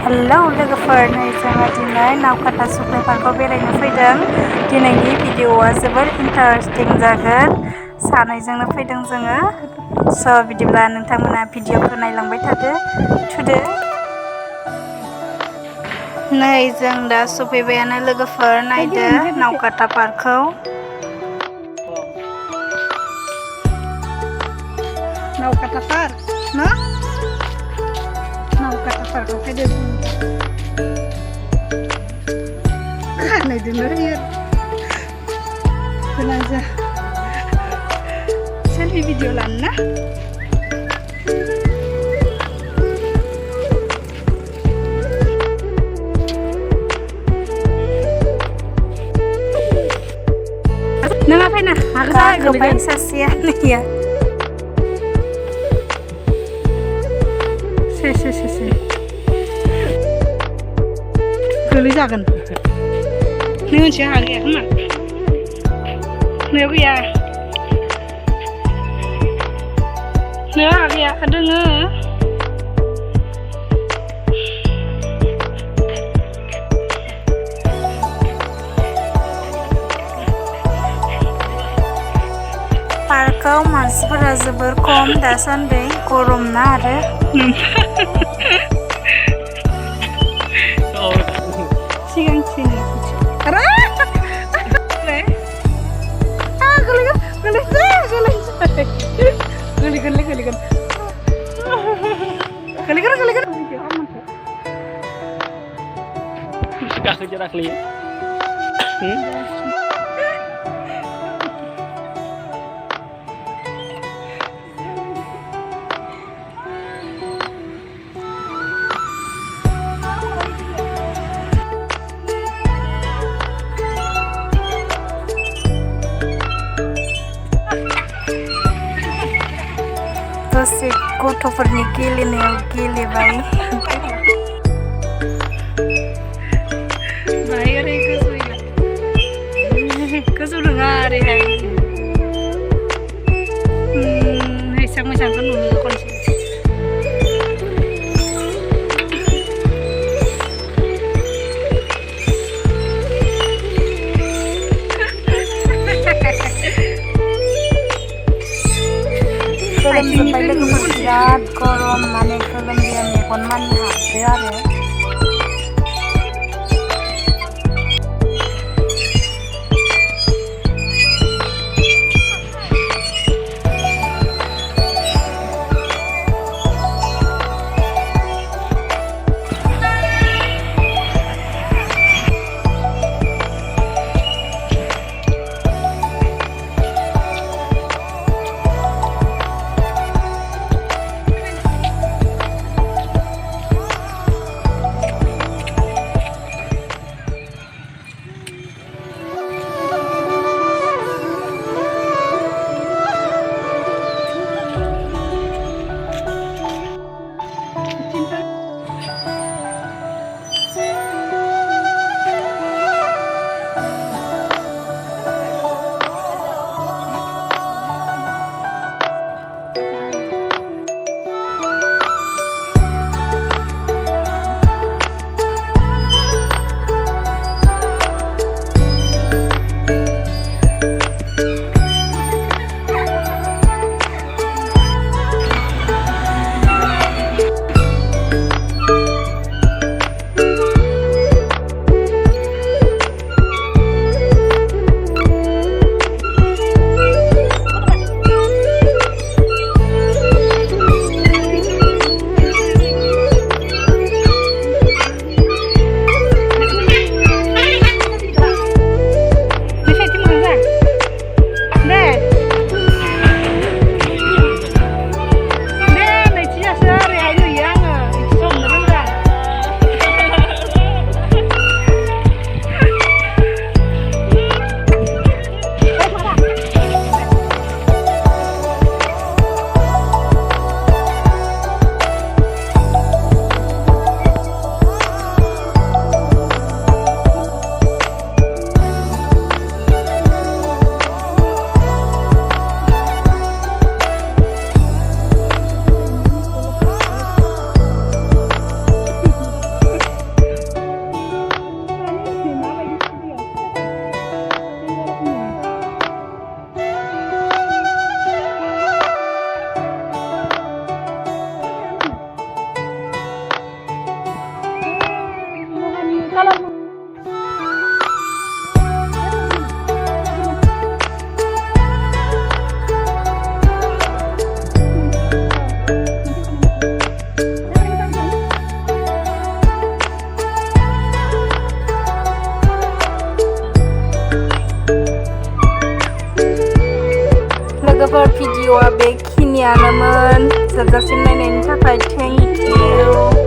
Hello लोगोफोर, नै जोङो दिनै नावकाटा सुख्लाय पार्कआव बेरायनो फैदों। दिनैनि भिडिअ'आ जोबोर इन्टारेस्टिं जागोन। सानैजोंनो फैदों जोङो। स' बिदिब्ला नोंथांमोना भिडिअ'खौ नायलांबाय थुदो। नै जों दा सफैबायानो लोगोफोर, नायदो नावकाटा पार्कखौ। नावकाटा पार्क ना? नावकाटा पार्कआव फैदों जों दा। खानायदोंनो होयो गोनां जा सेल्फि भिडिअ लानो ना? नोंहा फैना गाखोबाय सासेया नैया से गोलै जागोन। नों मोनसे हा गैया खोमा नोंयाव गैया, नोंयाव हा गैया दोङो। पार्कआव मानसिफोरा जोबोर खम दासान्दि, गरम ना आरो। सिगांथिनो गोलैगोन। दसे गथ'फोरनि गेलेनायाव गेलेबाय। बाहाय ओरै गोजौ नङा ओरैहाय। एसां मोजांखौ नुयो खनसे। गोलोमजोब्बाय लोगोफोर, बिराद गरम, माने गोलोमदैया मेगन मानि हाबदो आरो। लोगोफोर भिडिअ'आ बेखिनियानोमोन। जोबजासिम नायनायनि थाखाय थेंक इउ।